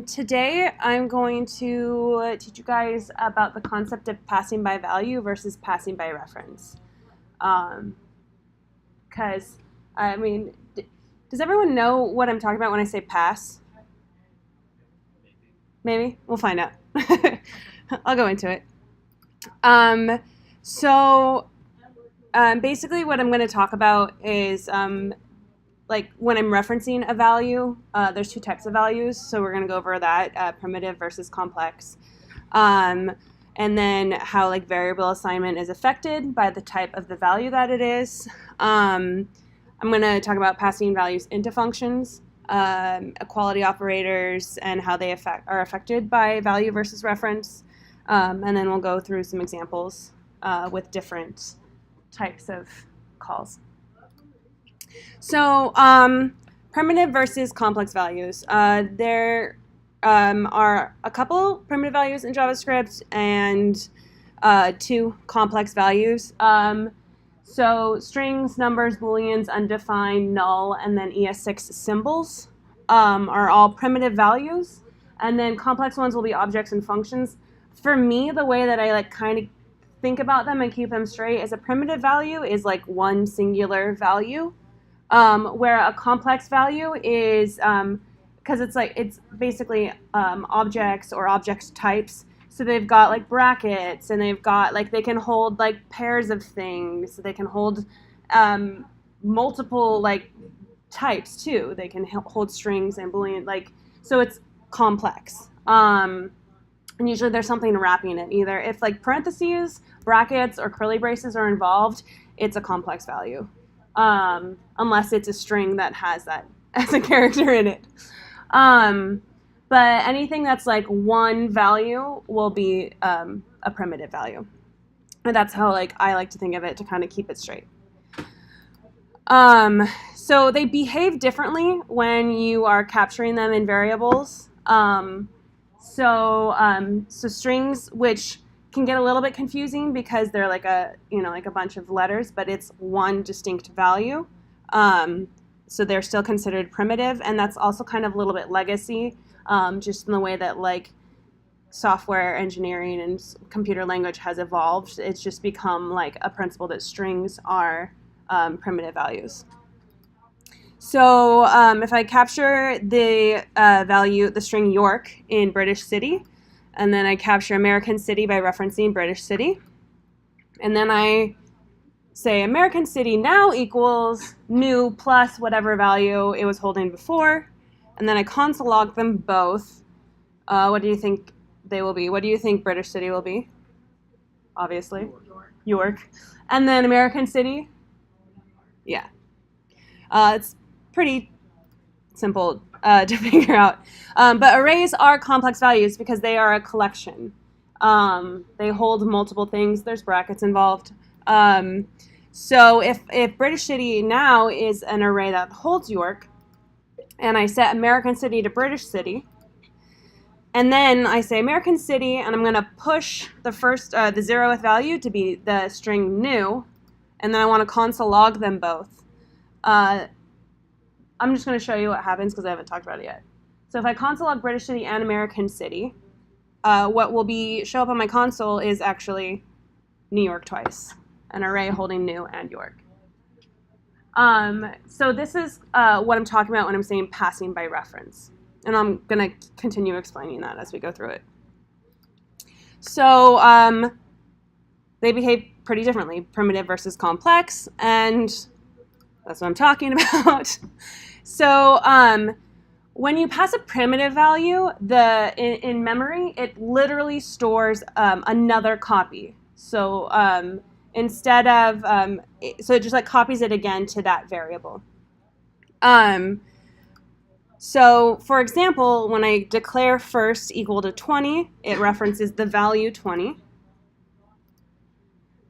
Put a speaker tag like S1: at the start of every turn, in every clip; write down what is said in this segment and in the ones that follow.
S1: Today I'm going to teach you guys about the concept of passing by value versus passing by reference. Because, does everyone know what I'm talking about when I say pass? Maybe? We'll find out. I'll go into it. Basically what I'm going to talk about is like when I'm referencing a value, there's two types of values. So we're going to go over that, primitive versus complex. And then how like variable assignment is affected by the type of the value that it is. I'm going to talk about passing values into functions, equality operators, and how they are affected by value versus reference. And then we'll go through some examples with different types of calls. So primitive versus complex values. There are a couple primitive values in JavaScript and two complex values. So strings, numbers, booleans, undefined, null, and then ES6 symbols are all primitive values. And then complex ones will be objects and functions. For me, the way that I like kind of think about them and keep them straight is a primitive value is like one singular value. Where a complex value is, because it's basically objects or object types. So they've got like brackets, and they've got like they can hold like pairs of things. So they can hold multiple like types too. They can hold strings and boolean so it's complex. And usually there's something wrapping it. Either if like parentheses, brackets, or curly braces are involved, it's a complex value. Unless it's a string that has that as a character in it. But anything that's like one value will be a primitive value. And that's how I like to think of it to kind of keep it straight. So they behave differently when you are capturing them in variables. So strings, which can get a little bit confusing because they're like a bunch of letters, but it's one distinct value. So they're still considered primitive, and that's also kind of a little bit legacy, just in the way that like software engineering and computer language has evolved. It's just become like a principle that strings are primitive values. So if I capture the value, the string York in British city, and then I capture American city by referencing British city. And then I say American city now equals new plus whatever value it was holding before. And then I console log them both. What do you think they will be? What do you think British city will be? Obviously. York. And then American city? Yeah. It's pretty simple to figure out. But arrays are complex values because they are a collection. They hold multiple things. There's brackets involved. So if British city now is an array that holds York, and I set American city to British city, and then I say American city, and I'm going to push the first, the 0th value to be the string new, and then I want to console log them both. I'm just going to show you what happens because I haven't talked about it yet. So if I console log British city and American city, what will show up on my console is actually New York twice, an array holding new and York. So this is what I'm talking about when I'm saying passing by reference. And I'm going to continue explaining that as we go through it. So they behave pretty differently, primitive versus complex, and that's what I'm talking about. So when you pass a primitive value, in memory, it literally stores another copy. So instead of, so it just like copies it again to that variable. So for example, when I declare first equal to 20, it references the value 20.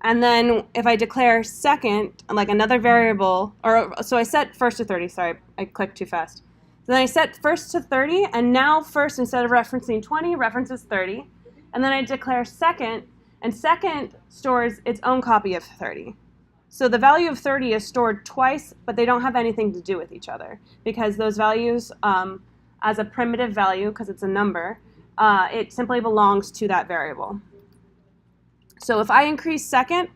S1: And then if I declare second, like another variable, so I set first to 30, sorry, I clicked too fast. So then I set first to 30, and now first, instead of referencing 20, references 30. And then I declare second, and second stores its own copy of 30. So the value of 30 is stored twice, but they don't have anything to do with each other because those values as a primitive value because it's a number, it simply belongs to that variable. So if I increase second,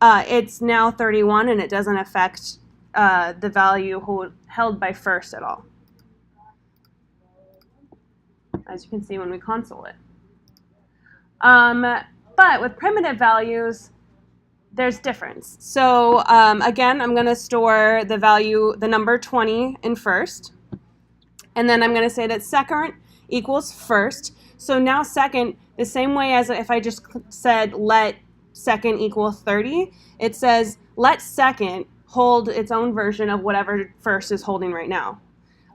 S1: it's now 31 and it doesn't affect the value held by first at all, as you can see when we console it. But with primitive values, there's difference. So again, I'm going to store the number 20 in first. And then I'm going to say that second equals first. So now second, the same way as if I just said let second equal 30, it says let second hold its own version of whatever first is holding right now.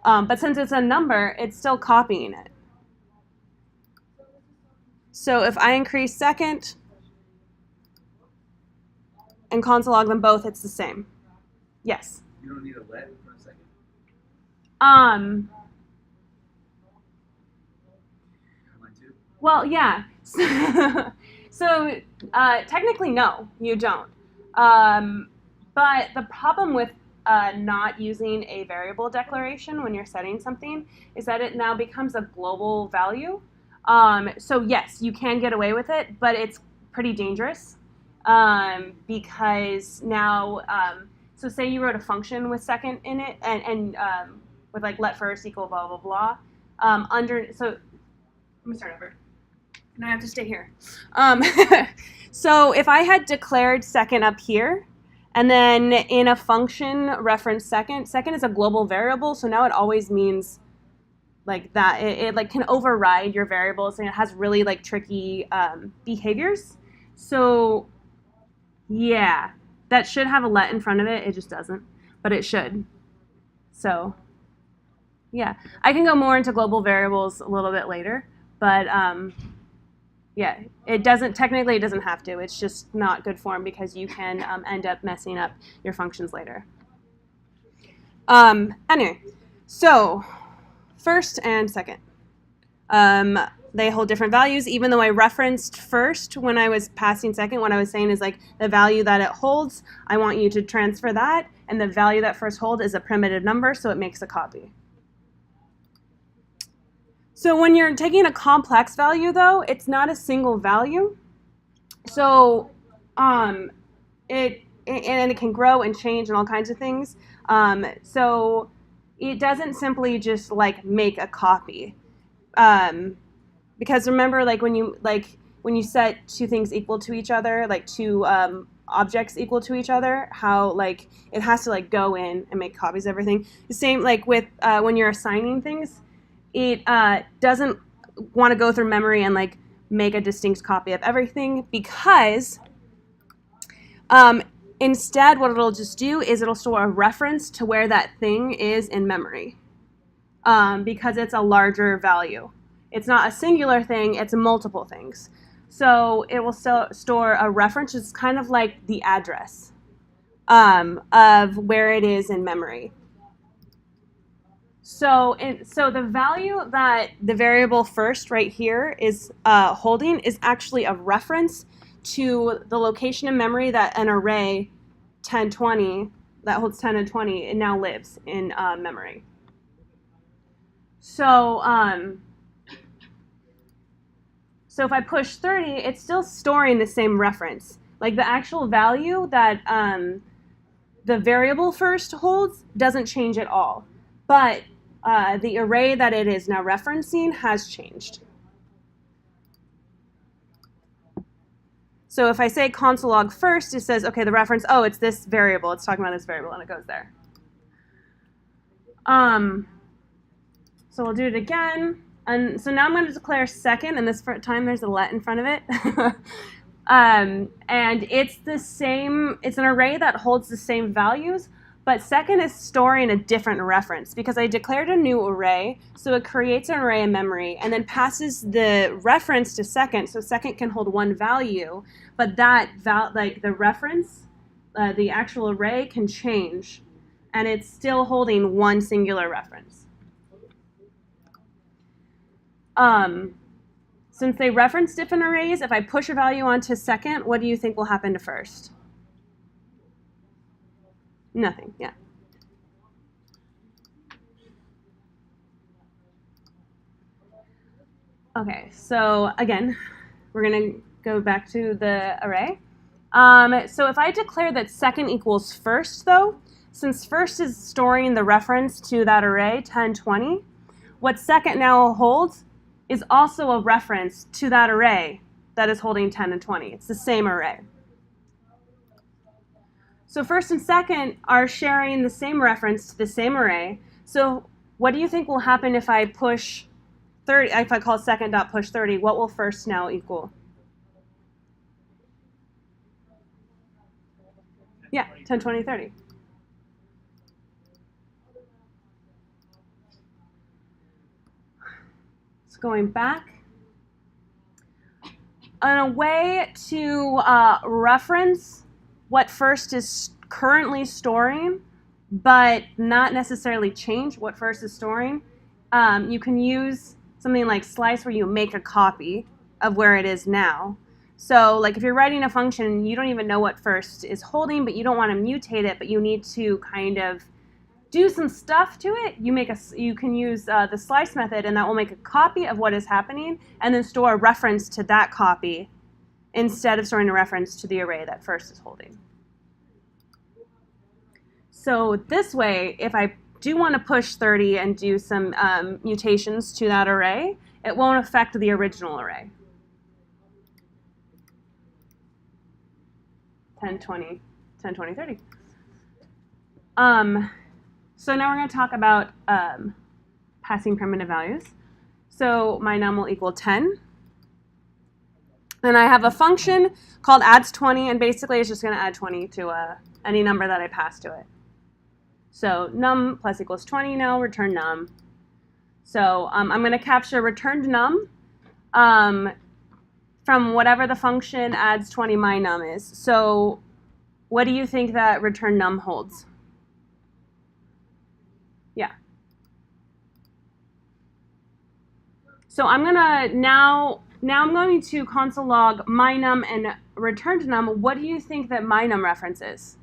S1: But since it's a number, it's still copying it. So if I increase second and console log them both, it's the same. Yes?
S2: You don't need a let for a second?
S1: Mine too? Well, yeah. So technically, no, you don't. But the problem with not using a variable declaration when you're setting something is that it now becomes a global value. So yes, you can get away with it, but it's pretty dangerous because now, so say you wrote a function with second in it and with like let first equal blah, blah, blah. So let me start over. And I have to stay here. So if I had declared second up here, and then in a function reference second is a global variable, so now it always means like that. It like can override your variables, and it has really like tricky behaviors. So yeah, that should have a let in front of it. It just doesn't, but it should. So yeah, I can go more into global variables a little bit later, but yeah, it doesn't have to. It's just not good form because you can end up messing up your functions later. Anyway, so first and second. They hold different values, even though I referenced first when I was passing second. What I was saying is like the value that it holds, I want you to transfer that, and the value that first holds is a primitive number, so it makes a copy. So when you're taking a complex value, though, it's not a single value. So it can grow and change and all kinds of things. So it doesn't simply just like make a copy. Because remember, like when you set two things equal to each other, like two objects equal to each other, how like it has to like go in and make copies of everything. The same like with when you're assigning things. It doesn't want to go through memory and like make a distinct copy of everything because instead what it'll just do is it'll store a reference to where that thing is in memory because it's a larger value. It's not a singular thing, it's multiple things. So it will still store a reference. It's kind of like the address of where it is in memory. So the value that the variable first right here is holding is actually a reference to the location in memory that an array 10, 20, that holds 10 and 20, it now lives in memory. So if I push 30, it's still storing the same reference. Like the actual value that the variable first holds doesn't change at all. But the array that it is now referencing has changed. So if I say console log first, it says, okay, the reference, oh, it's this variable. It's talking about this variable, and it goes there. So we'll do it again. And so now I'm going to declare second, and this time there's a let in front of it. And it's the same, it's an array that holds the same values, but second is storing a different reference because I declared a new array, so it creates an array in memory and then passes the reference to second, so second can hold one value, but that like the reference, the actual array can change, and it's still holding one singular reference. Since they reference different arrays, if I push a value onto second, what do you think will happen to first? Nothing, yeah. Okay, so again, we're going to go back to the array. So if I declare that second equals first, though, since first is storing the reference to that array, 10, 20, what second now holds is also a reference to that array that is holding 10 and 20. It's the same array. So first and second are sharing the same reference to the same array. So what do you think will happen if I push 30, if I call second.push 30, what will first now equal? Yeah, 10, 20, 30. So going back, in a way to reference what first is currently storing, but not necessarily change what first is storing, you can use something like slice where you make a copy of where it is now. So like if you're writing a function, you don't even know what first is holding, but you don't want to mutate it, but you need to kind of do some stuff to it. You can use the slice method, and that will make a copy of what is happening, and then store a reference to that copy instead of storing a reference to the array that first is holding. So this way, if I do want to push 30 and do some mutations to that array, it won't affect the original array. 10, 20, 10, 20, 30. So now we're going to talk about passing primitive values. So my num will equal 10. And I have a function called adds20, and basically it's just going to add 20 to any number that I pass to it. So num plus equals 20 now, return num. So I'm going to capture returned num from whatever the function adds20 my num is. So what do you think that return num holds? Yeah. So I'm gonna now I'm going to console log my num and returned num. What do you think that my num reference is?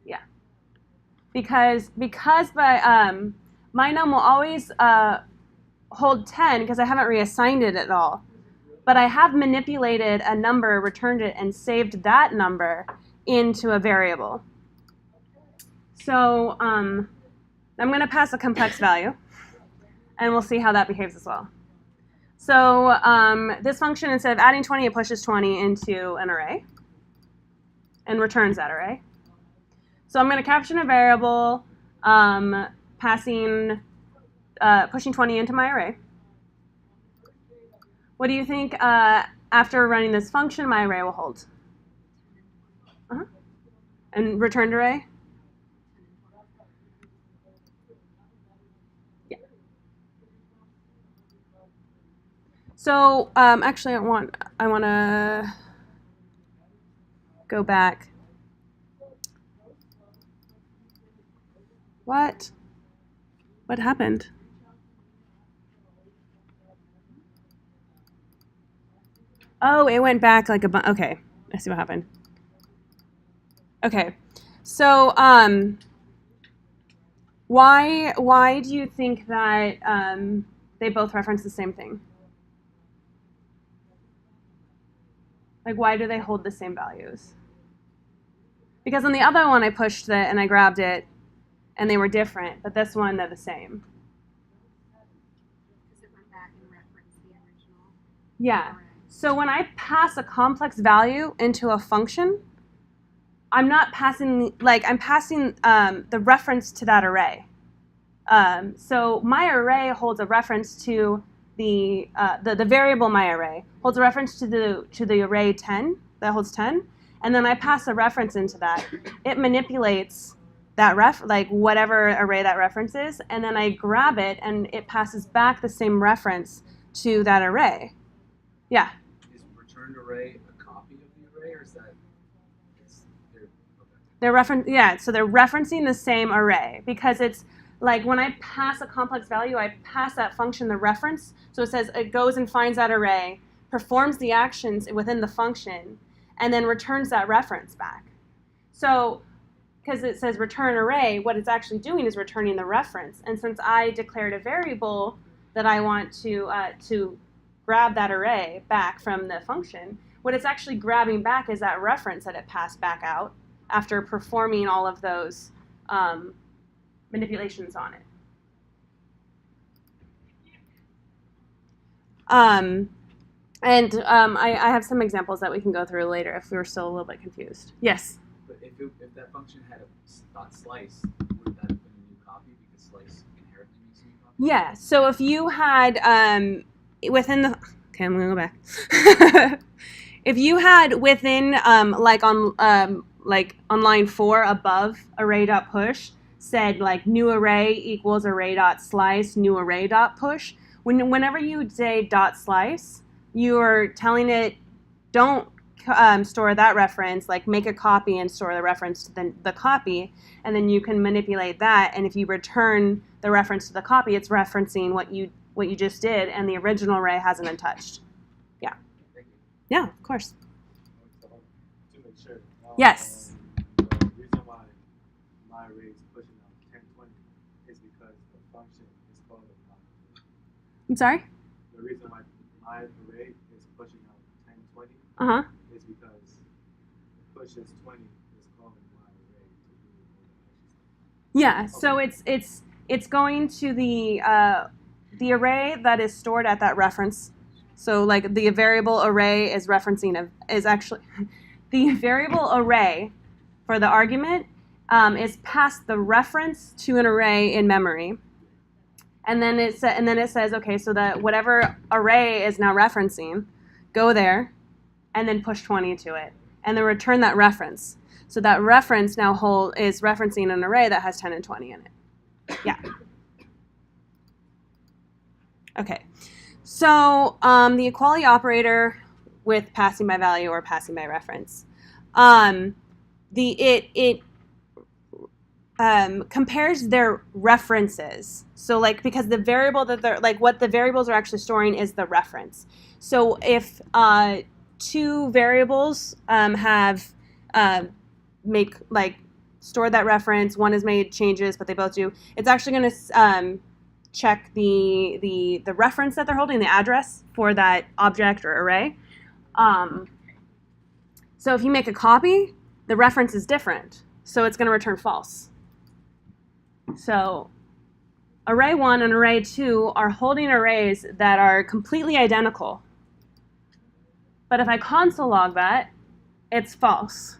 S1: Yeah. Because by my num will always hold 10 because I haven't reassigned it at all. But I have manipulated a number, returned it, and saved that number into a variable. So I'm going to pass a complex value, and we'll see how that behaves as well. So this function, instead of adding 20, it pushes 20 into an array and returns that array. So I'm going to capture a variable, pushing 20 into my array. What do you think after running this function my array will hold? And returned array? Yeah. So actually I want to go back. What happened? Oh, it went back like a okay. I see what happened. Okay, so why do you think that they both reference the same thing? Like, why do they hold the same values? Because on the other one, I pushed it and I grabbed it, and they were different. But this one, they're the same.
S2: Does it run back and reference the original?
S1: Yeah. So when I pass a complex value into a function, I'm not passing, like, I'm passing the reference to that array. So my array holds a reference to the variable my array holds a reference to the array 10 that holds 10, and then I pass a reference into that. It manipulates that like whatever array that reference is, and then I grab it and it passes back the same reference to that array. Yeah.
S3: Is returned array a copy of the array, or is that?
S1: So they're referencing the same array because it's like when I pass a complex value, I pass that function the reference. So it says it goes and finds that array, performs the actions within the function, and then returns that reference back. So because it says return array, what it's actually doing is returning the reference. And since I declared a variable that I want to grab that array back from the function, what it's actually grabbing back is that reference that it passed back out after performing all of those manipulations on it. I have some examples that we can go through later if we were still a little bit confused. Yes?
S3: But if that function had a dot slice, would that have been a new copy because slice inherently makes a new copy?
S1: Yeah. So if you had within the okay, I'm gonna go back. If you had within like on line 4 above array.push said like new array equals array.slice new array.push, whenever you say dot slice, you're telling it don't store that reference, like make a copy and store the reference to the copy, and then you can manipulate that, and if you return the reference to the copy, it's referencing what you just did, and the original array hasn't been touched. Yeah.
S3: Thank you.
S1: Yeah, of course.
S4: To make sure.
S1: Yes.
S4: The reason why my array is pushing out 1020 is because the function is called a my array.
S1: I'm sorry?
S4: The reason why my array is pushing out 1020
S1: Uh-huh.
S4: is because the pushes 20 is calling my array to do all the extra
S1: Yeah, so it's going to the array that is stored at that reference. So like the variable array is referencing is actually the variable array for the argument is past the reference to an array in memory, and then it says okay, so that whatever array is now referencing, go there, and then push 20 to it, and then return that reference. So that reference now is referencing an array that has 10 and 20 in it. Yeah. Okay. So the equality operator with passing by value or passing by reference, it compares their references. So like because the variable that they're like what the variables are actually storing is the reference. So if two variables have store that reference, one has made changes, but they both do, it's actually going to check the reference that they're holding, the address for that object or array. So if you make a copy, the reference is different, so it's going to return false. So array 1 and array 2 are holding arrays that are completely identical. But if I console log that, it's false.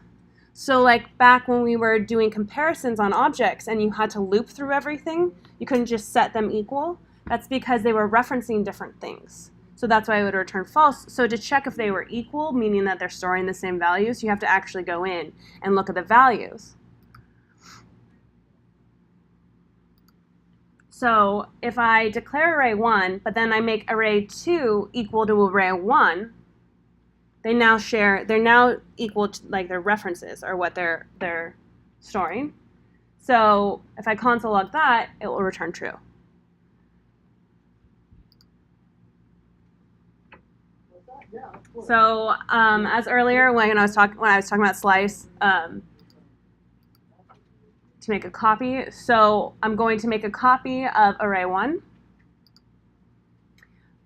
S1: So like back when we were doing comparisons on objects and you had to loop through everything, you couldn't just set them equal. That's because they were referencing different things. So that's why it would return false. So to check if they were equal, meaning that they're storing the same values, you have to actually go in and look at the values. So if I declare array 1, but then I make array 2 equal to array 1, they're now equal to, like, their references are what they're storing. So if I console log that, it will return true. So as earlier when I was talking about slice, to make a copy, so I'm going to make a copy of array 1.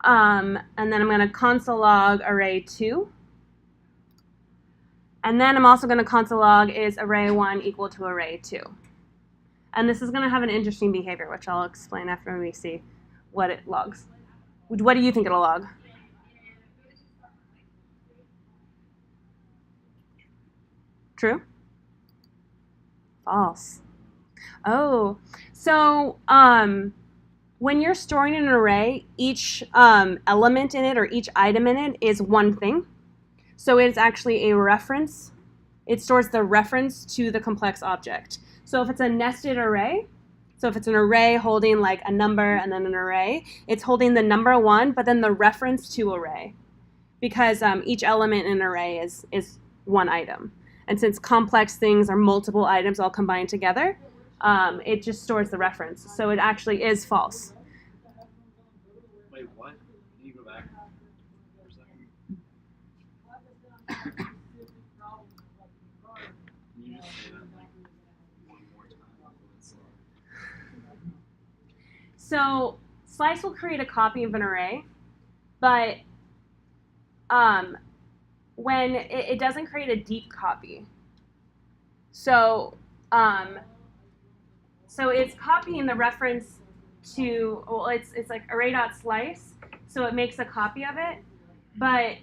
S1: And then I'm going to console log array 2. And then I'm also going to console log is array 1 equal to array 2. And this is going to have an interesting behavior, which I'll explain after we see what it logs. What do you think it'll log? True? False. Oh, so when you're storing an array, each element in it or each item in it is one thing. So it's actually a reference. It stores the reference to the complex object. So if it's a nested array, so if it's an array holding like a number and then an array, it's holding the number 1, but then the reference to array. Because each element in an array is one item. And since complex things are multiple items all combined together, it just stores the reference. So it actually is false.
S4: Wait, what? Can you go back for a second? Can you just say that?
S1: So slice will create a copy of an array, but when it doesn't create a deep copy. So so it's copying the reference to, well, it's like array.slice, so it makes a copy of it, but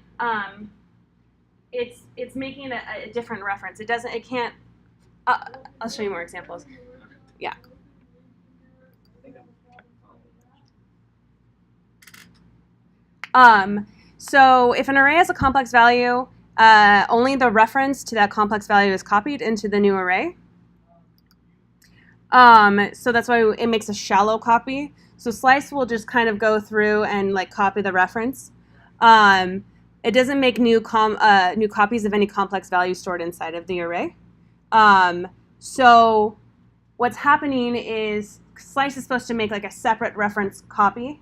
S1: it's making a different reference. It can't. I'll show you more examples. Yeah. So if an array has a complex value, only the reference to that complex value is copied into the new array. So that's why it makes a shallow copy. So slice will just kind of go through and like copy the reference. It doesn't make new copies of any complex value stored inside of the array. So what's happening is slice is supposed to make like a separate reference copy,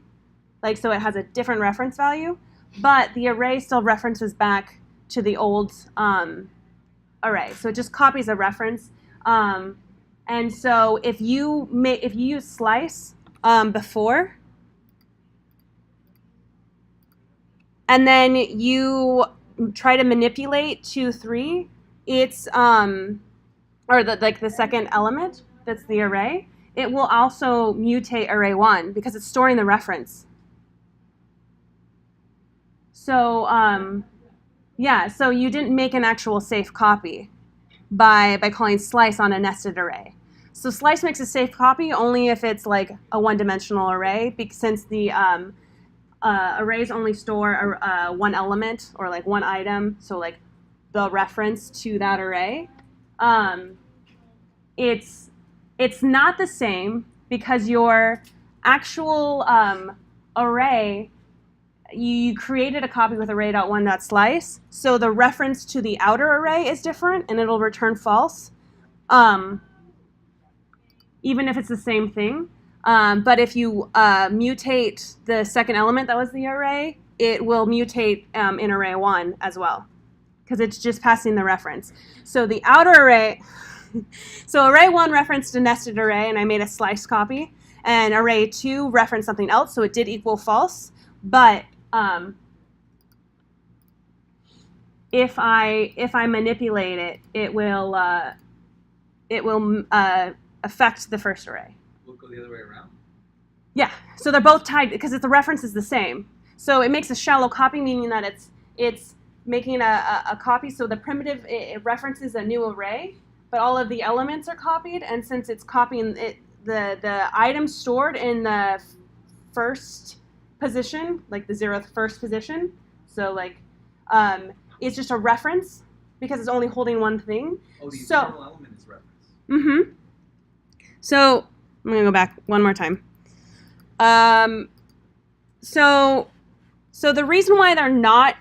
S1: like so it has a different reference value, but the array still references back to the old array. So it just copies a reference. And so if you use slice before, and then you try to manipulate 2, 3, it's or the second element that's the array, it will also mutate array 1 because it's storing the reference. So yeah, so you didn't make an actual safe copy by calling slice on a nested array. So slice makes a safe copy only if it's like a one-dimensional array, since the arrays only store one element or like one item, so like the reference to that array. It's not the same because your actual array, you created a copy with array.1.slice, so the reference to the outer array is different and it'll return false, even if it's the same thing. But if you mutate the second element that was the array, it will mutate in array 1 as well, because it's just passing the reference. So the outer array, so array 1 referenced a nested array, and I made a slice copy, and array 2 referenced something else, so it did equal false. But if I manipulate it, it will affect the first array.
S3: Will it go the other way around?
S1: Yeah, so they're both tied because the reference is the same. So it makes a shallow copy, meaning that it's making a copy. So the primitive, it references a new array, but all of the elements are copied, and since it's copying it, the item stored in the first position, like the 0th first position, so like it's just a reference because it's only holding one thing.
S3: Oh, the internal element is reference.
S1: Mm-hmm. So I'm gonna go back one more time. So the reason why they're not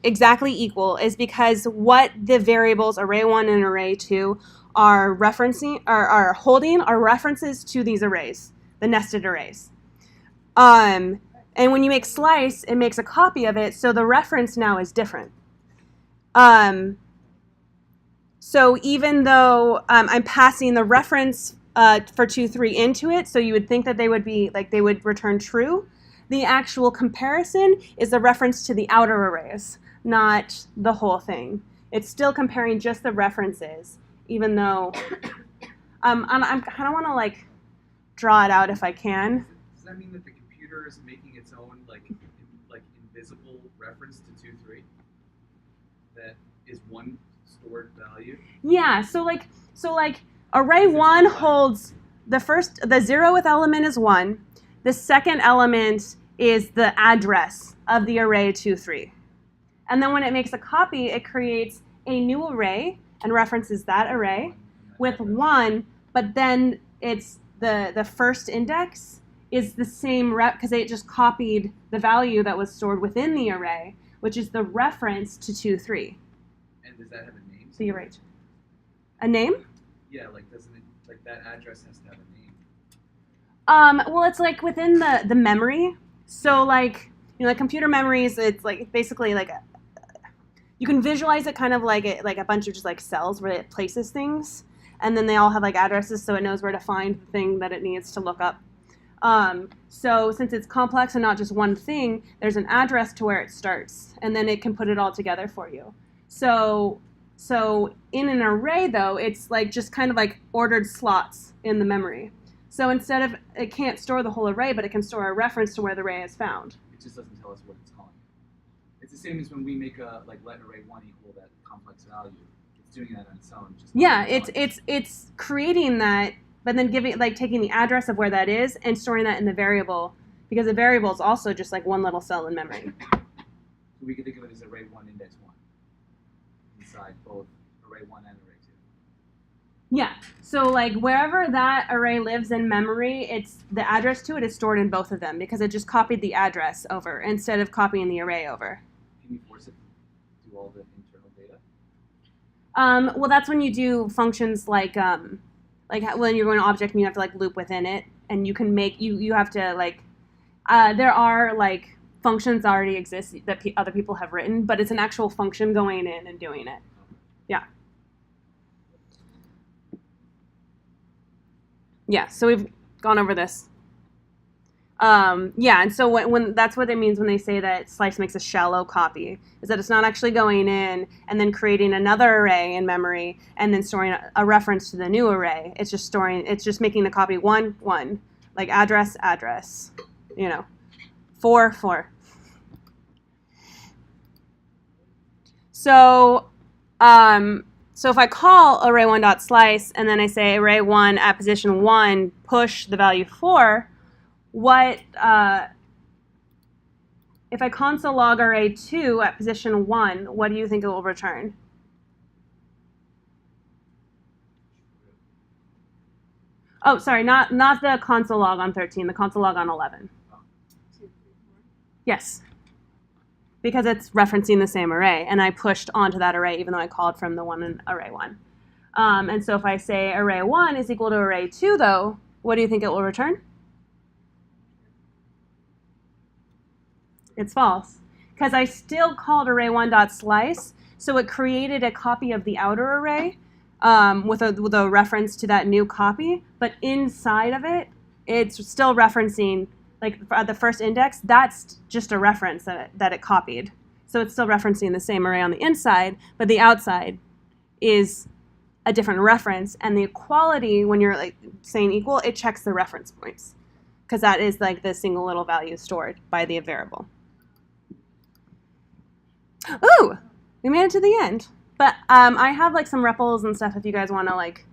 S1: exactly equal is because what the variables array 1 and array 2 are referencing are holding are references to these arrays, the nested arrays. And when you make slice, it makes a copy of it, so the reference now is different. So even though I'm passing the reference for 2, 3 into it, so you would think that they would be like they would return true, the actual comparison is the reference to the outer arrays, not the whole thing. It's still comparing just the references, even though I kind of want to like draw it out if I can.
S3: Does that mean that the computer is making its own like invisible reference to 2, 3 that is one stored value?
S1: Yeah, so like array 1 holds the 0th element is 1. The second element is the address of the array 2, 3. And then when it makes a copy, it creates a new array and references that array with 1, but then it's the first index is the same because it just copied the value that was stored within the array, which is the reference to 2, 3.
S3: And does that have a name?
S1: So you're right. A name?
S3: Yeah, like doesn't it like that address has to have a name?
S1: Well, it's like within the memory. So like, you know, like computer memories, it's like basically like you can visualize it kind of like a bunch of just like cells where it places things, and then they all have like addresses, so it knows where to find the thing that it needs to look up. So since it's complex and not just one thing, there's an address to where it starts, and then it can put it all together for you. So in an array, though, it's like just kind of like ordered slots in the memory. So instead of, it can't store the whole array, but it can store a reference to where the array is found.
S3: It just doesn't tell us what it's calling it. It's the same as when we make a let array 1 equal that complex value. It's doing that on its own. Just
S1: Yeah, it's creating that, but then taking the address of where that is and storing that in the variable, because the variable is also just like one little cell in memory.
S3: So we can think of it as array 1 index 1 inside both array 1 and array 2.
S1: Yeah. So like wherever that array lives in memory, it's the address to it is stored in both of them because it just copied the address over instead of copying the array over.
S3: Can you force it to do all the internal data?
S1: Well, that's when you do functions like when you're going to object and you have to like loop within it, and you can make you have to like there are like functions that already exist that other people have written, but it's an actual function going in and doing it. Yeah. Yeah, so we've gone over this. Yeah, and so when that's what it means when they say that slice makes a shallow copy, is that it's not actually going in and then creating another array in memory and then storing a reference to the new array. It's just making the copy one, like address, 4. So if I call array1.slice and then I say array1 at position 1 push the value 4, if I console log array2 at position 1, what do you think it will return? Oh, sorry, not the console log on 13, the console log on 11.
S2: 2, 3, 4.
S1: Yes. Because it's referencing the same array, and I pushed onto that array even though I called from the one in array 1. And so if I say array 1 is equal to array 2, though, what do you think it will return? It's false. Because I still called array1.slice, so it created a copy of the outer array with a reference to that new copy, but inside of it, it's still referencing, like at the first index, that's just a reference that it copied. So it's still referencing the same array on the inside, but the outside is a different reference. And the equality, when you're like saying equal, it checks the reference points, because that is like the single little value stored by the variable. Ooh, we made it to the end. But I have like some REPLs and stuff if you guys want to like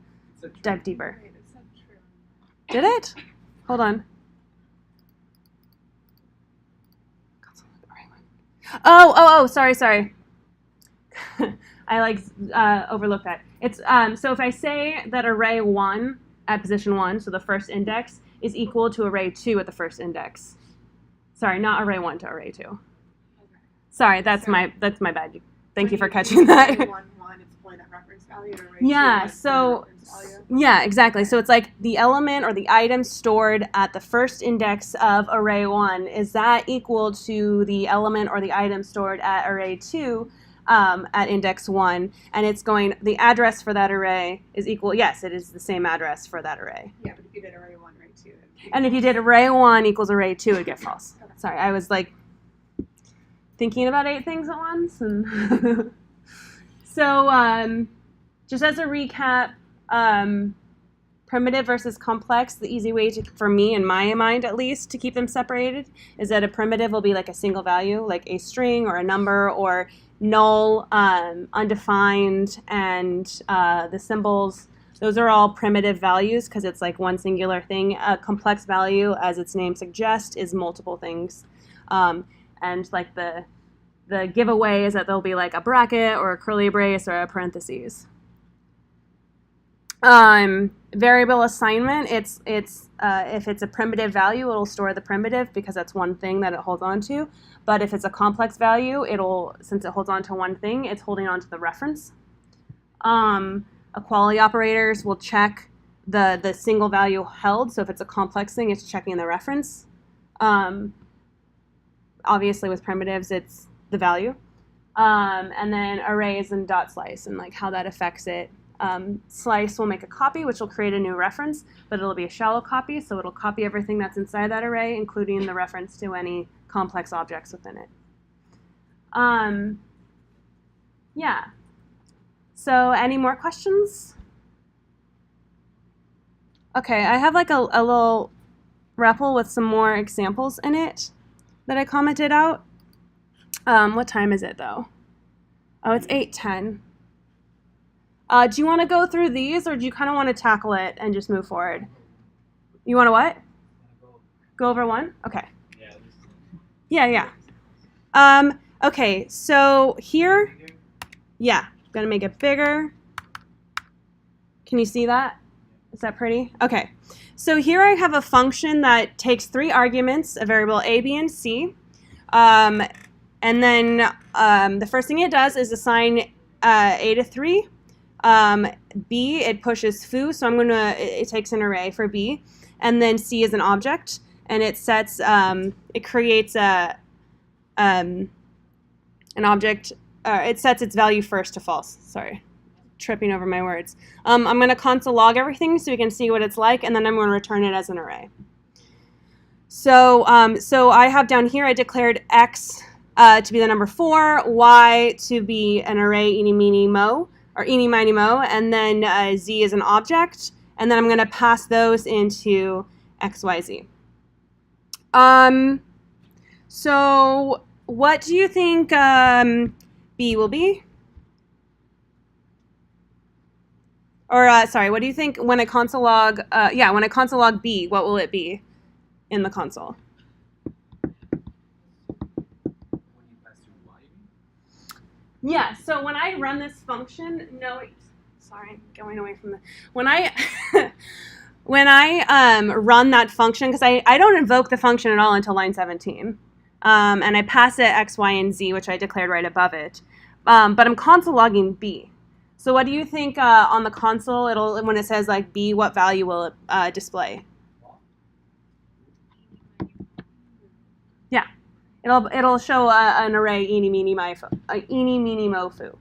S1: dive deeper.
S2: Wait, it said true.
S1: Did it? Hold on. Oh, sorry. I like overlooked that. It's so if I say that array 1 at position 1, so the first index, is equal to array 2 at the first index. Sorry, not array 1 to array 2.
S2: Okay.
S1: Sorry, that's
S2: So-
S1: my bad. Thank you for
S2: When
S1: catching that.
S2: Array 1, it's pulling that reference value. And array 2,
S1: Yeah,
S2: it's pulling
S1: so
S2: that reference value.
S1: yeah, exactly. So it's like the element or the item stored at the first index of array 1, is that equal to the element or the item stored at array 2 at index 1? And it's going, the address for that array is equal, yes, it is the same address for that array.
S2: Yeah, but if you did array 1, array 2. it'd be
S1: And if you did array 1 equals array 2, it'd get false.
S2: Okay.
S1: Sorry, I was like thinking about 8 things at once. And so just as a recap, primitive versus complex, the easy way to, for me in my mind at least, to keep them separated is that a primitive will be like a single value, like a string or a number, or null, undefined, and the symbols. Those are all primitive values because it's like one singular thing. A complex value, as its name suggests, is multiple things. And like the giveaway is that there'll be like a bracket or a curly brace or a parentheses. Variable assignment, it's if it's a primitive value, it'll store the primitive because that's one thing that it holds on to. But if it's a complex value, since it holds on to one thing, it's holding on to the reference. Equality operators will check the single value held. So if it's a complex thing, it's checking the reference. Obviously with primitives, it's the value. And then arrays and dot slice and like how that affects it. Slice will make a copy, which will create a new reference, but it'll be a shallow copy, so it'll copy everything that's inside that array, including the reference to any complex objects within it. Yeah. So any more questions? Okay, I have like a little REPL with some more examples in it that I commented out. What time is it though? Oh, it's 8:10. Do you want to go through these, or do you kind of want to tackle it and just move forward? You want to what? Go over one? Okay. Yeah. Okay, so here, yeah, I'm going to make it bigger. Can you see that? Is that pretty? Okay. So here I have a function that takes 3 arguments, a variable a, b, and c. And then the first thing it does is assign a to 3. B, it pushes foo, so it takes an array for b. And then c is an object, and it sets, it creates an object, it sets its value first to false. Sorry, tripping over my words. I'm going to console log everything so we can see what it's like, and then I'm going to return it as an array. So, so I have down here, I declared x to be the number 4, y to be an array eeny, meeny, mo, or eeny, miny, mo, and then z is an object, and then I'm going to pass those into x, y, z. So what do you think b will be? Or sorry, what do you think when I console log? When I console log b, what will it be in the console? Yeah. So when I run this function, sorry, going away from the when I when I run that function, because I don't invoke the function at all until line 17, and I pass it x, y, and z, which I declared right above it, but I'm console logging b. So what do you think on the console, when it says like b, what value will it display? Yeah, it'll show an array eeny, meeny, mo, foo.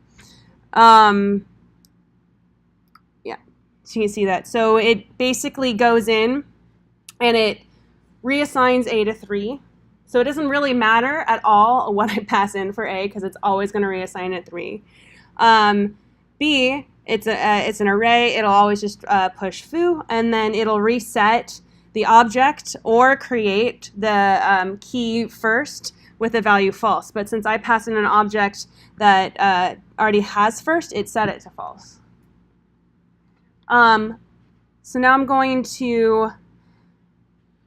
S1: Yeah, so you can see that. So it basically goes in and it reassigns a to 3. So it doesn't really matter at all what I pass in for a, because it's always going to reassign it 3. B, it's an array. It'll always just push foo, and then it'll reset the object or create the key first with a value false. But since I pass in an object that already has first, it set it to false. So now I'm going to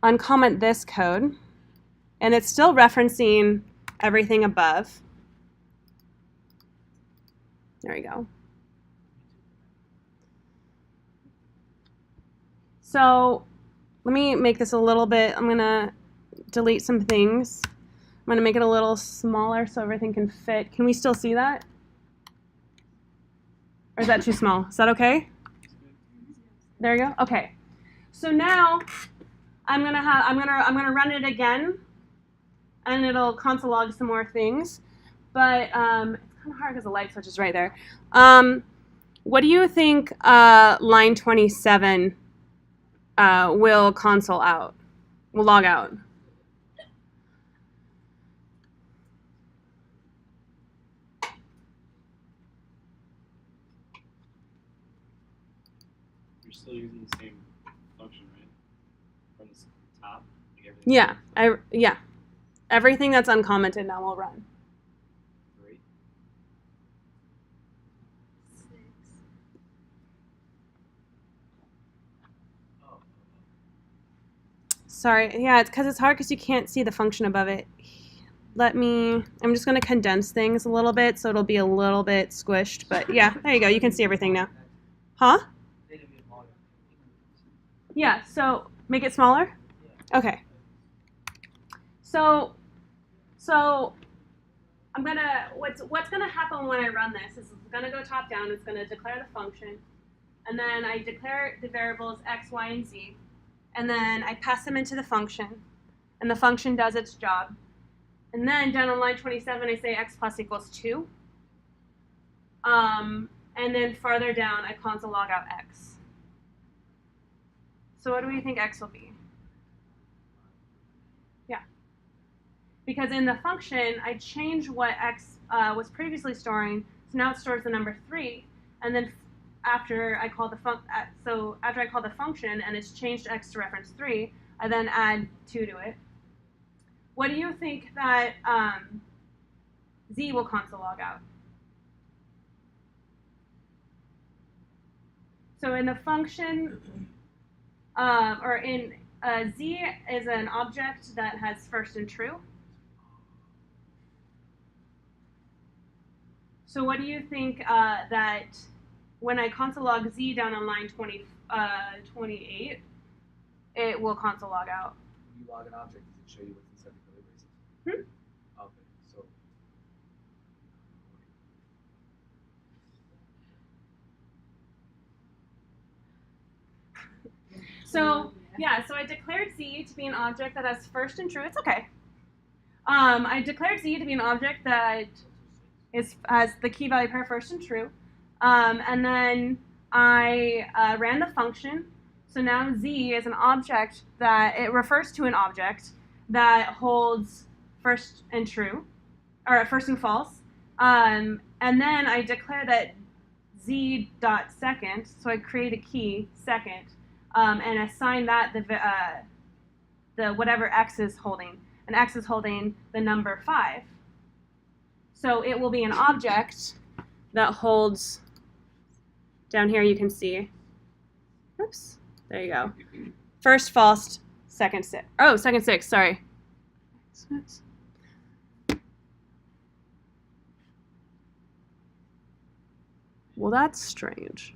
S1: uncomment this code, and it's still referencing everything above. There we go. So let me make this a little bit, I'm going to delete some things. I'm going to make it a little smaller so everything can fit. Can we still see that? Or is that too small? Is that okay? There you go. Okay. So now I'm gonna run it again, and it'll console log some more things. But it's kind of hard because the light switch is right there. What do you think line 27 will console out? Will log out?
S4: You're still using the same function, right? From the top, like everything.
S1: Yeah, yeah. Everything that's uncommented now will run.
S4: 3. Oh.
S1: Sorry, yeah, it's because it's hard because you can't see the function above it. I'm just going to condense things a little bit so it'll be a little bit squished. But yeah, there you go. You can see everything now. Huh? Yeah, so make it smaller? Okay. So I'm gonna, what's gonna happen when I run this is it's gonna go top down, it's gonna declare the function, and then I declare the variables x, y, and z, and then I pass them into the function, and the function does its job. And then down on line 27, I say x plus equals 2. And and then farther down, I console log out x. So what do we think x will be? Yeah. Because in the function, I changed what x was previously storing, so now it stores the number 3, and then after I call the function and it's changed x to reference 3, I then add 2 to it. What do you think that z will console log out? So in the function, z is an object that has first and true. So what do you think that when I console log z down on line 28, it will console log out?
S3: When you log an object, does it show you what's inside the curly braces? Okay, so.
S1: So yeah, so I declared z to be an object that has first and true. It's okay. I declared z to be an object that has the key value pair first and true. And then I ran the function. So now z is an object that it refers to an object that holds first and true, or first and false. And then I declare that z dot second. So I create a key second, and assign that the whatever x is holding, and x is holding the number 5. So it will be an object that holds, down here you can see, oops, there you go. First false, second 6. Oh, second 6, sorry. Well, that's strange.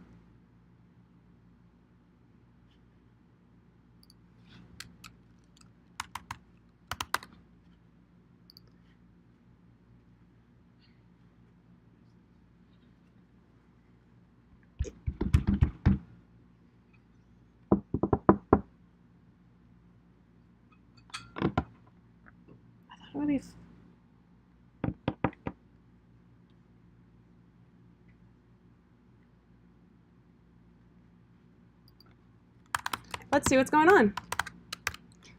S1: Let's see what's going on.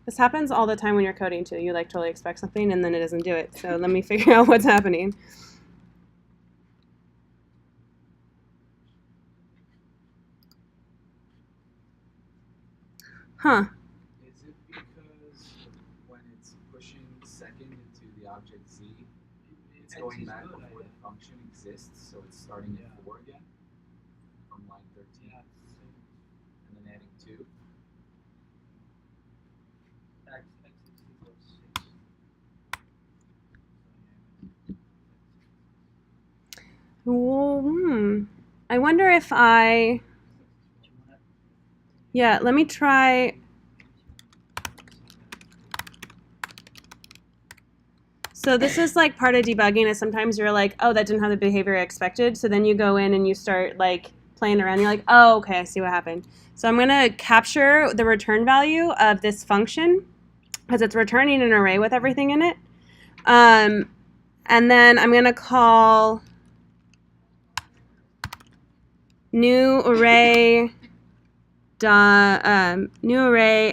S1: This happens all the time when you're coding too. You like totally expect something and then it doesn't do it. So let me figure out what's happening. Huh.
S3: Is it because when it's pushing second into the object z, it's going back before the function exists, so it's starting at 4 again from line 13, and then adding 2?
S1: Well, I wonder if yeah, let me try. So this is like part of debugging is sometimes you're like, oh, that didn't have the behavior I expected. So then you go in and you start like playing around. You're like, oh, okay, I see what happened. So I'm going to capture the return value of this function because it's returning an array with everything in it. And then I'm going to call new array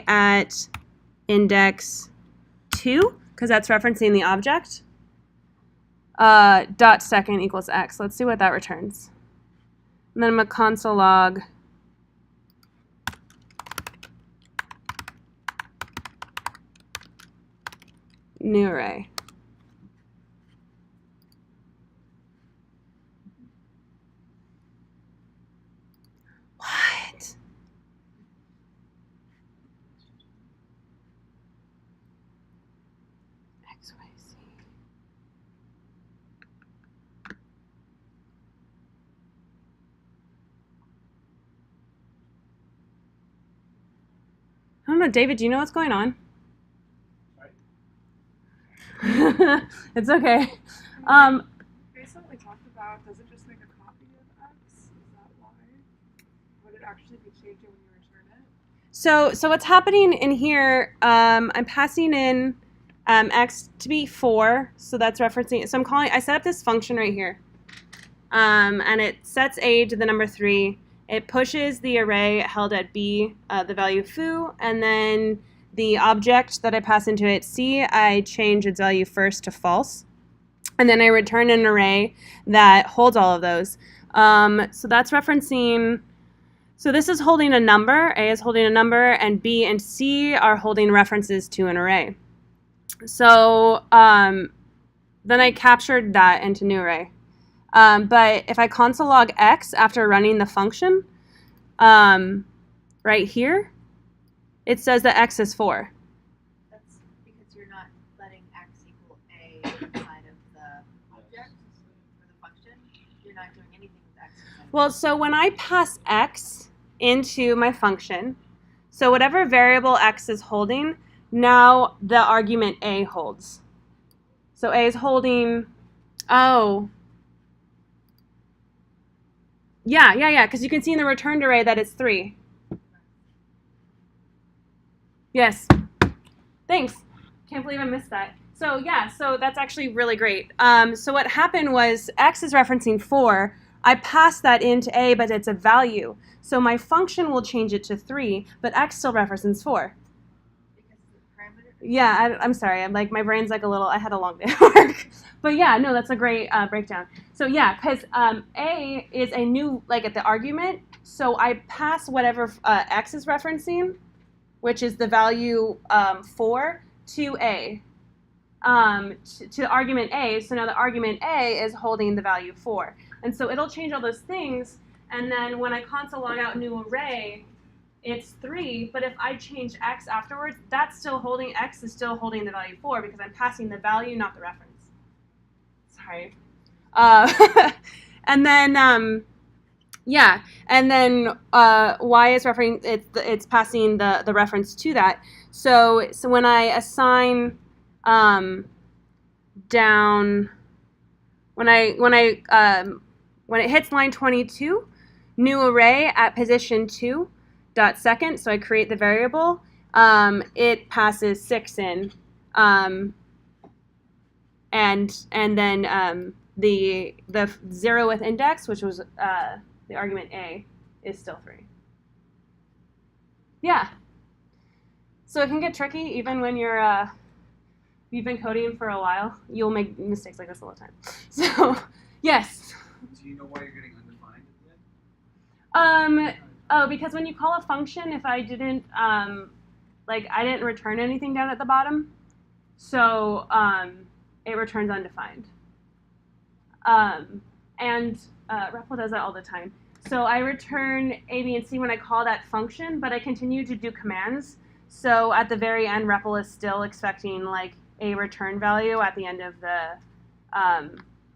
S1: at index 2 because that's referencing the object. Dot second equals x. Let's see what that returns. And then I'm going to console log new array. What? X, Y, Z. I don't know, David, do you know what's going on? It's okay.
S2: Based on what we talked about, does it just make a copy of X? Is that why? Would it actually be changing when you return it?
S1: So what's happening in here, I'm passing in X to be 4, so that's referencing, so I set up this function right here. and it sets A to the number 3. It pushes the array held at B, the value foo, and then the object that I pass into it, C, I change its value first to false. And then I return an array that holds all of those. So that's referencing, so this is holding a number, A is holding a number, and B and C are holding references to an array. So then I captured that into new array. But if I console log x after running the function, right here, it says that x is 4.
S5: That's because you're not letting x equal a inside of the object or the function. You're not doing anything with x.
S1: Well, so when I pass x into my function, so whatever variable x is holding, now the argument a holds. So a is holding, oh, yeah, because you can see in the returned array that it's 3. Yes. Thanks. Can't believe I missed that. So yeah, so that's actually really great. So what happened was x is referencing 4. I passed that into a, but it's a value. So my function will change it to 3, but x still references 4.
S5: Because the parameter.
S1: Yeah, I'm sorry. I'm like, my brain's like a little, I had a long day at work. But yeah, no, that's a great breakdown. So yeah, because a is a new, like at the argument, so I pass whatever x is referencing, which is the value 4, to a, to argument a. So now the argument a is holding the value 4. And so it'll change all those things. And then when I console log out new array, it's 3. But if I change x afterwards, that's still holding, x is still holding the value 4 because I'm passing the value, not the reference. Sorry. And then, yeah, and then y is referring, it's passing the reference to that. So when I assign down, when it hits line 22, new array at position 2 dot second, so I create the variable, it passes 6 in, and then the 0th index, which was the argument a, is still 3. Yeah. So it can get tricky even when you've been coding for a while. You'll make mistakes like this all the time. So yes.
S3: Do you know why you're getting undefined yet?
S1: Oh, because when you call a function, if I didn't I didn't return anything down at the bottom, so it returns undefined. And REPL does that all the time. So I return A, B, and C when I call that function, but I continue to do commands. So at the very end, REPL is still expecting like a return value at the end of the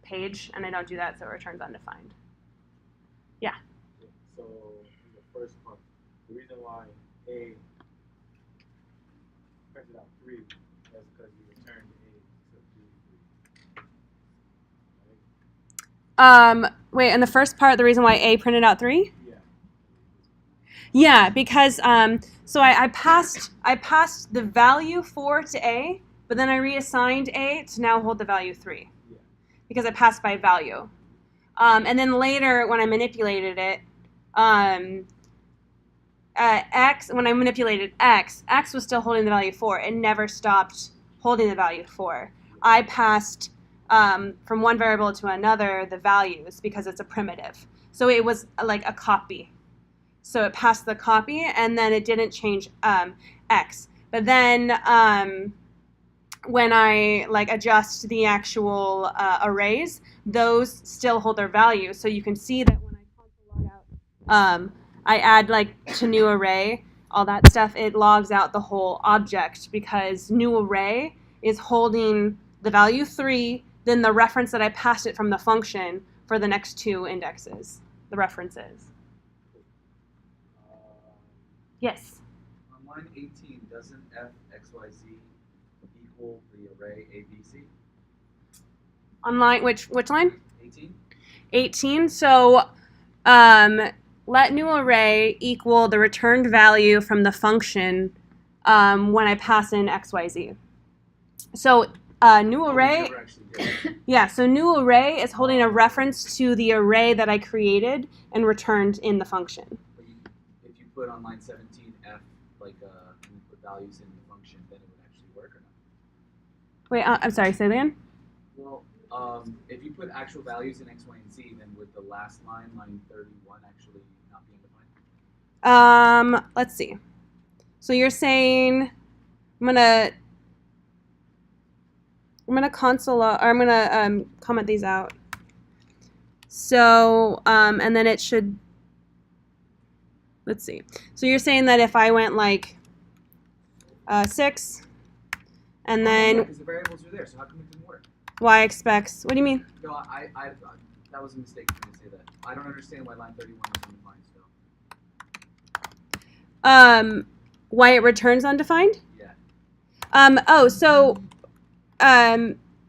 S1: page, and I don't do that, so it returns undefined. Yeah.
S4: So in the first part, the reason why a printed out 3 is because you returned a to 3.
S1: Wait, in the first part, the reason why A printed out 3?
S4: Yeah.
S1: Yeah, because so I passed the value 4 to A, but then I reassigned A to now hold the value 3.
S4: Yeah.
S1: Because I passed by value. And then later, when I manipulated it, x, when I manipulated x was still holding the value 4. It never stopped holding the value 4. I passed from one variable to another the values because it's a primitive. So it was like a copy. So it passed the copy, and then it didn't change x. But then when I adjust the actual arrays, those still hold their value. So you can see that when I console log out, I add to new array, all that stuff, it logs out the whole object because new array is holding the value 3, then the reference that I passed it from the function for the next 2 indexes, the references. Yes?
S3: On line 18, doesn't f, x, y, z equal the array a, b, c?
S1: On line, which line?
S3: 18?
S1: 18. So let new array equal the returned value from the function when I pass in x, y, z. So New
S3: Oh, we
S1: array.
S3: never actually did it.
S1: Yeah, so new array is holding a reference to the array that I created and returned in the function.
S3: But if you put on line 17 f and you put values in the function, then it would actually work or not?
S1: Wait, I'm sorry, say that again?
S3: Well, if you put actual values in x, y, and z, then would the last line, line 31, actually not be undefined?
S1: Let's see. So you're saying I'm gonna comment these out. So and then it should. Let's see. So you're saying that if I went like 6, and then
S3: because the variables are there, so how come it didn't work?
S1: y expects. What do you mean?
S3: No, I that was a mistake for me to say that. I don't understand why line 31 is undefined still.
S1: Why it returns undefined?
S3: Yeah.
S1: So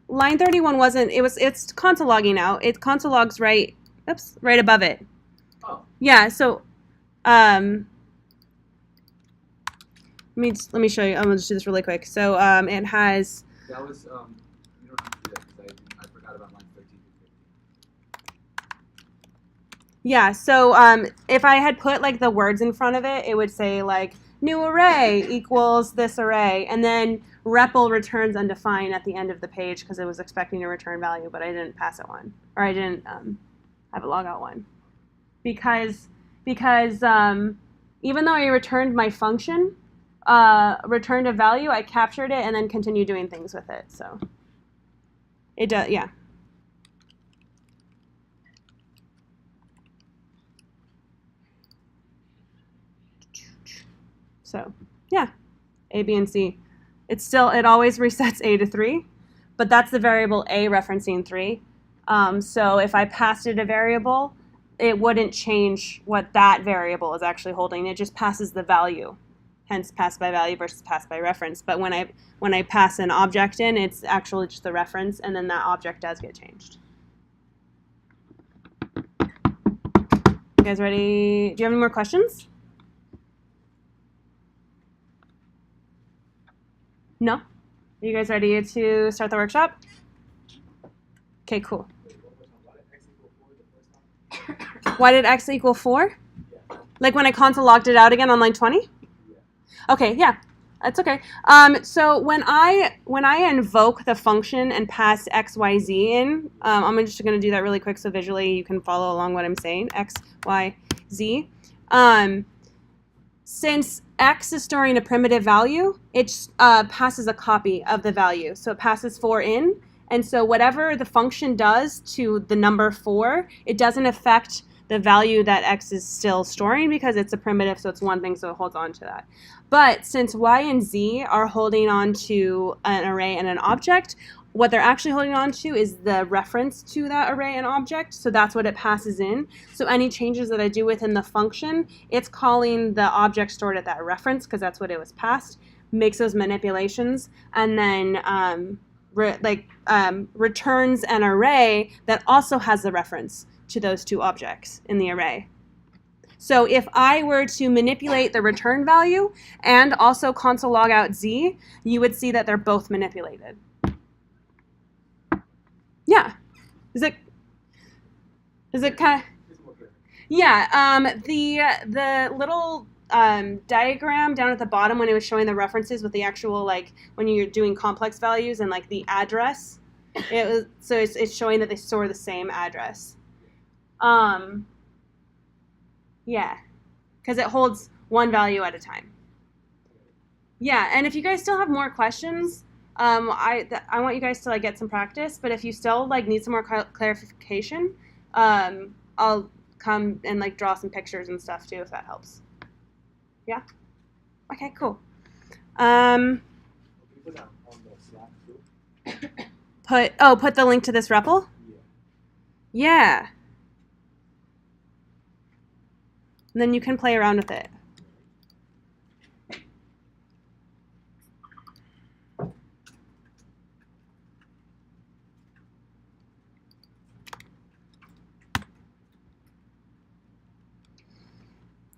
S1: line 31 wasn't. It's console logging out. It console logs right above it.
S3: Oh.
S1: Yeah. So let me show you. I'm gonna just do this really quick. So it has.
S3: That was you don't have to do that because I forgot about line 13 to 15.
S1: Yeah. So if I had put like the words in front of it, it would say like new array equals this array, and then REPL returns undefined at the end of the page because it was expecting a return value, but I didn't pass it one, or I didn't have it log out one, because even though I returned my function, returned a value, I captured it and then continued doing things with it. So it does, yeah. So yeah, A, B, and C. It always resets A to 3, but that's the variable A referencing 3. So if I passed it a variable, it wouldn't change what that variable is actually holding. It just passes the value, hence pass by value versus pass by reference. But when I pass an object in, it's actually just the reference, and then that object does get changed. You guys ready? Do you have any more questions? No? Are you guys ready to start the workshop? Okay, cool. Why did x equal 4? Like when I console logged it out again on line 20? Okay, yeah, that's okay. So when I invoke the function and pass x, y, z in, I'm just going to do that really quick so visually you can follow along what I'm saying. X, y, z. Since x is storing a primitive value, it passes a copy of the value. So it passes 4 in, and so whatever the function does to the number 4, it doesn't affect the value that x is still storing because it's a primitive, so it's one thing, so it holds on to that. But since y and z are holding on to an array and an object, what they're actually holding on to is the reference to that array and object, so that's what it passes in. So any changes that I do within the function, it's calling the object stored at that reference because that's what it was passed, makes those manipulations, and then returns an array that also has the reference to those two objects in the array. So if I were to manipulate the return value and also console log out z, you would see that they're both manipulated. Yeah. Is it kind of? Yeah. The little diagram down at the bottom when it was showing the references with the actual, like when you're doing complex values and like the address, it's showing that they store the same address. Yeah, because it holds one value at a time. Yeah, and if you guys still have more questions, I want you guys to like get some practice. But if you still like need some more clarification, I'll come and like draw some pictures and stuff too if that helps. Yeah. Okay. Cool. Put the link to this REPL. Yeah. And then you can play around with it.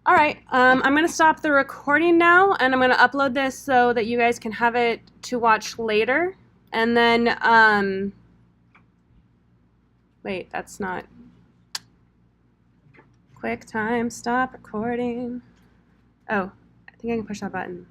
S1: All right, I'm going to stop the recording now, and I'm going to upload this so that you guys can have it to watch later. And then, wait, that's not. Quick time, stop recording. Oh, I think I can push that button.